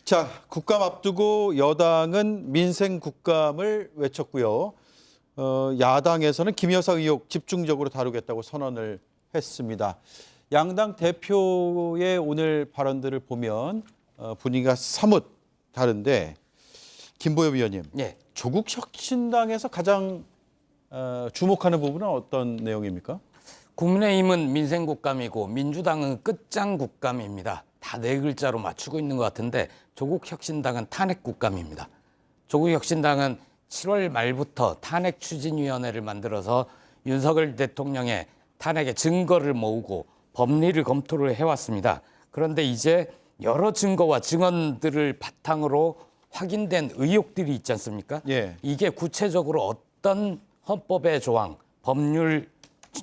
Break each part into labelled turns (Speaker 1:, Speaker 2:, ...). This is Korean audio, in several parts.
Speaker 1: 자, 국감 앞두고 여당은 민생 국감을 외쳤고요. 야당에서는 김 여사 의혹 집중적으로 다루겠다고 선언을 했습니다. 양당 대표의 오늘 발언들을 보면 분위기가 사뭇 다른데 김보엽 위원님,
Speaker 2: 예.
Speaker 1: 조국 혁신당에서 가장 주목하는 부분은 어떤 내용입니까?
Speaker 2: 국민의힘은 민생국감이고 민주당은 끝장국감입니다. 다 네 글자로 맞추고 있는 것 같은데 조국 혁신당은 탄핵국감입니다. 조국 혁신당은 7월 말부터 탄핵추진위원회를 만들어서 윤석열 대통령의 탄핵의 증거를 모으고 법리를 검토를 해왔습니다. 그런데 이제 여러 증거와 증언들을 바탕으로 확인된 의혹들이 있지 않습니까?
Speaker 1: 예.
Speaker 2: 이게 구체적으로 어떤 헌법의 조항, 법률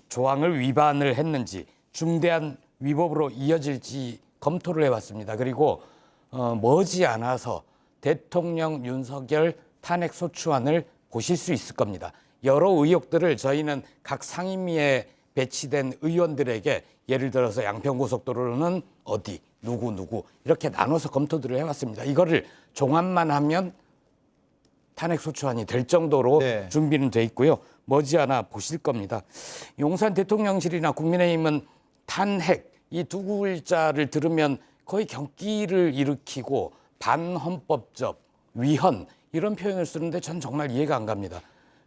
Speaker 2: 조항을 위반을 했는지 중대한 위법으로 이어질지 검토를 해왔습니다. 그리고 머지않아서 대통령 윤석열 탄핵소추안을 보실 수 있을 겁니다. 여러 의혹들을 저희는 각 상임위에 배치된 의원들에게 예를 들어서 양평고속도로는 어디, 누구 이렇게 나눠서 검토들을 해왔습니다. 이거를 종합만 하면 탄핵소추안이 될 정도로
Speaker 1: 네.
Speaker 2: 준비는 돼 있고요. 머지않아 보실 겁니다. 용산 대통령실이나 국민의힘은 탄핵 이 두 글자를 들으면 거의 경기를 일으키고 반헌법적, 위헌 이런 표현을 쓰는데 전 정말 이해가 안 갑니다.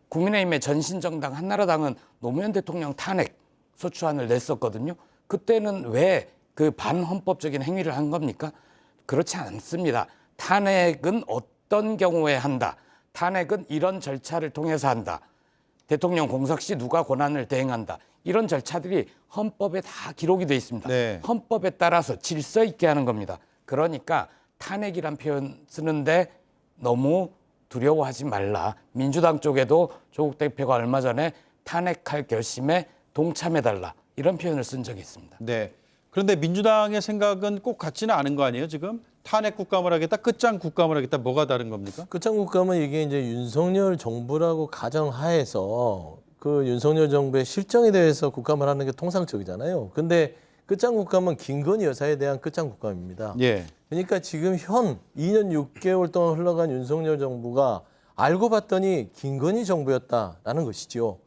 Speaker 2: 국민의힘의 전신정당 한나라당은 노무현 대통령 탄핵 소추안을 냈었거든요. 그때는 왜 그 반헌법적인 행위를 한 겁니까? 그렇지 않습니다. 탄핵은 어떤 경우에 한다. 탄핵은 이런 절차를 통해서 한다. 대통령 공석 시 누가 권한을 대행한다. 이런 절차들이 헌법에 다 기록이 돼 있습니다.
Speaker 1: 네.
Speaker 2: 헌법에 따라서 질서 있게 하는 겁니다. 그러니까 탄핵이란 표현 쓰는데 너무 두려워하지 말라. 민주당 쪽에도 조국 대표가 얼마 전에 탄핵할 결심에 동참해달라. 이런 표현을 쓴 적이 있습니다.
Speaker 1: 네. 그런데 민주당의 생각은 꼭 같지는 않은 거 아니에요, 지금? 탄핵 국감을 하겠다, 끝장 국감을 하겠다, 뭐가 다른 겁니까?
Speaker 3: 끝장국감은 이게 이제 윤석열 정부라고 가정하에서 그 윤석열 정부의 실정에 대해서 국감을 하는 게 통상적이잖아요. 근데 끝장국감은 김건희 여사에 대한 끝장국감입니다.
Speaker 1: 예.
Speaker 3: 그러니까 지금 현 2년 6개월 동안 흘러간 윤석열 정부가 알고 봤더니 김건희 정부였다라는 것이지요.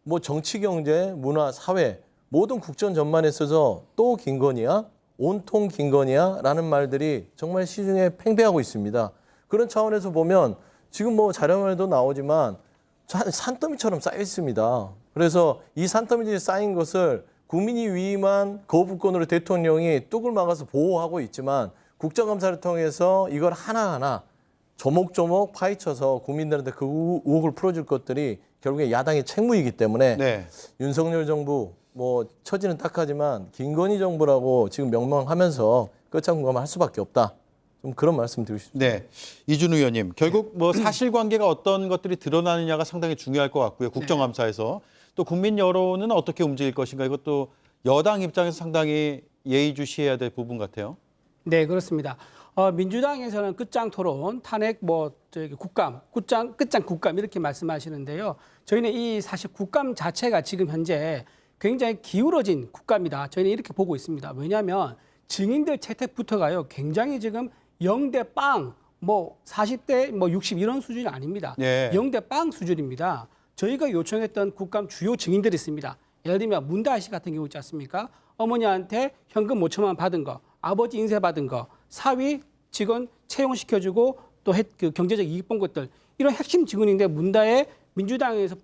Speaker 3: 뭐 정치, 경제, 문화, 사회 모든 국정 전반에 있어서 또 김건희야? 온통 김건희야? 라는 말들이 정말 시중에 팽배하고 있습니다. 그런 차원에서 보면 지금 뭐 자료에도 나오지만 산더미처럼 쌓여 있습니다. 그래서 이 산더미에 쌓인 것을 국민이 위임한 거부권으로 대통령이 뚝을 막아서 보호하고 있지만 국정감사를 통해서 이걸 하나하나 조목조목 파헤쳐서 국민들한테 그 의혹을 풀어줄 것들이 결국에 야당의 책무이기 때문에
Speaker 1: 네.
Speaker 3: 윤석열 정부 뭐 처지는 딱하지만 김건희 정부라고 지금 명명하면서 끝장국감을 할 수밖에 없다. 좀 그런 말씀 드리고 싶습니다.
Speaker 1: 네. 이준우 의원님, 결국 뭐 사실관계가 어떤 것들이 드러나느냐가 상당히 중요할 것 같고요. 국정감사에서. 또 국민 여론은 어떻게 움직일 것인가 이것도 여당 입장에서 상당히 예의주시해야 될 부분 같아요.
Speaker 4: 네, 그렇습니다. 민주당에서는 끝장 토론, 탄핵 국감, 끝장 국감 이렇게 말씀하시는데요. 저희는 이 사실 국감 자체가 지금 현재 굉장히 기울어진 국감이다. 저희는 이렇게 보고 있습니다. 왜냐하면 증인들 채택부터가요. 굉장히 지금 0대 빵, 뭐 40대 뭐 60 이런 수준이 아닙니다.
Speaker 1: 예.
Speaker 4: 0대 빵 수준입니다. 저희가 요청했던 국감 주요 증인들이 있습니다. 예를 들면 문다혜 씨 같은 경우 있지 않습니까? 어머니한테 현금 5천만 원 받은 거, 아버지 인세 받은 거, 사위 직원 채용시켜주고 또 그 경제적 이익 본 것들 이런 핵심 증언인데 문다혜 민주당에서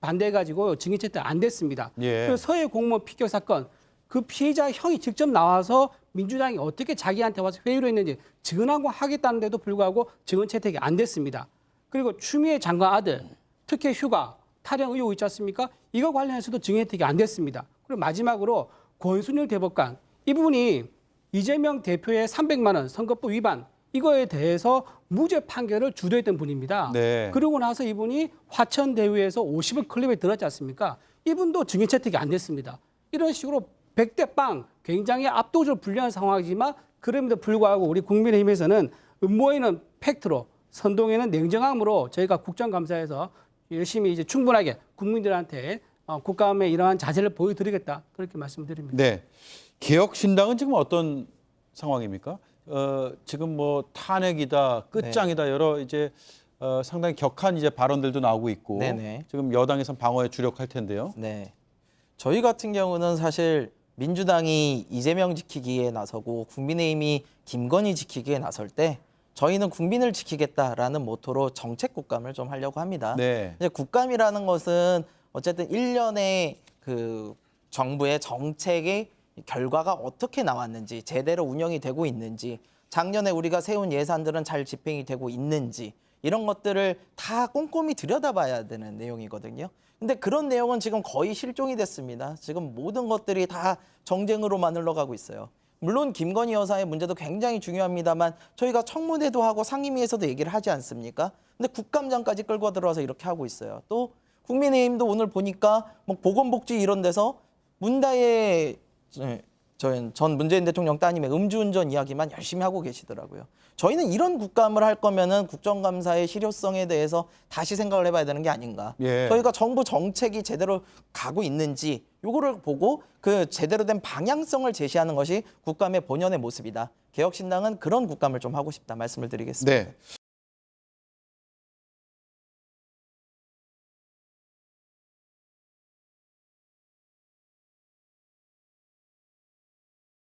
Speaker 4: 반대해가지고 증인 채택 안 됐습니다.
Speaker 1: 예.
Speaker 4: 그래서 서해 공무원 피격 사건 그 피해자 형이 직접 나와서 민주당이 어떻게 자기한테 와서 회의를 했는지 증언하고 하겠다는데도 불구하고 증언 채택이 안 됐습니다. 그리고 추미애 장관 아들 특혜 휴가 탈영 의혹 있지 않습니까? 이거 관련해서도 증인 혜택이 안 됐습니다. 그리고 마지막으로 권순일 대법관 이분이 이재명 대표의 300만 원 선거법 위반 이거에 대해서 무죄 판결을 주도했던 분입니다.
Speaker 1: 네.
Speaker 4: 그러고 나서 이분이 화천대유에서 50억 클립에 들었지 않습니까? 이분도 증인 채택이 안 됐습니다. 이런 식으로 100대 빵 굉장히 압도적으로 불리한 상황이지만 그럼에도 불구하고 우리 국민의힘에서는 음모에는 팩트로 선동에는 냉정함으로 저희가 국정감사에서 열심히 이제 충분하게 국민들한테 국감에 이러한 자세를 보여드리겠다 그렇게 말씀드립니다.
Speaker 1: 네. 개혁신당은 지금 어떤 상황입니까? 지금 뭐 탄핵이다, 끝장이다 여러 이제 상당히 격한 이제 발언들도 나오고 있고
Speaker 5: 네네.
Speaker 1: 지금 여당에선 방어에 주력할 텐데요.
Speaker 5: 네. 저희 같은 경우는 사실 민주당이 이재명 지키기에 나서고 국민의힘이 김건희 지키기에 나설 때 저희는 국민을 지키겠다라는 모토로 정책 국감을 좀 하려고 합니다.
Speaker 1: 네.
Speaker 5: 이제 국감이라는 것은 어쨌든 1년의 그 정부의 정책의 결과가 어떻게 나왔는지, 제대로 운영이 되고 있는지, 작년에 우리가 세운 예산들은 잘 집행이 되고 있는지 이런 것들을 다 꼼꼼히 들여다봐야 되는 내용이거든요. 근데 그런 내용은 지금 거의 실종이 됐습니다. 지금 모든 것들이 다 정쟁으로만 흘러가고 있어요. 물론 김건희 여사의 문제도 굉장히 중요합니다만 저희가 청문회도 하고 상임위에서도 얘기를 하지 않습니까? 근데 국감장까지 끌고 들어와서 이렇게 하고 있어요. 또 국민의힘도 오늘 보니까 뭐 보건복지 이런 데서 문다혜 전 문재인 대통령 따님의 음주운전 이야기만 열심히 하고 계시더라고요. 저희는 이런 국감을 할 거면은 국정감사의 실효성에 대해서 다시 생각을 해봐야 되는 게 아닌가.
Speaker 1: 예.
Speaker 5: 저희가 정부 정책이 제대로 가고 있는지 요거를 보고 그 제대로 된 방향성을 제시하는 것이 국감의 본연의 모습이다. 개혁신당은 그런 국감을 좀 하고 싶다 말씀을 드리겠습니다.
Speaker 1: 네.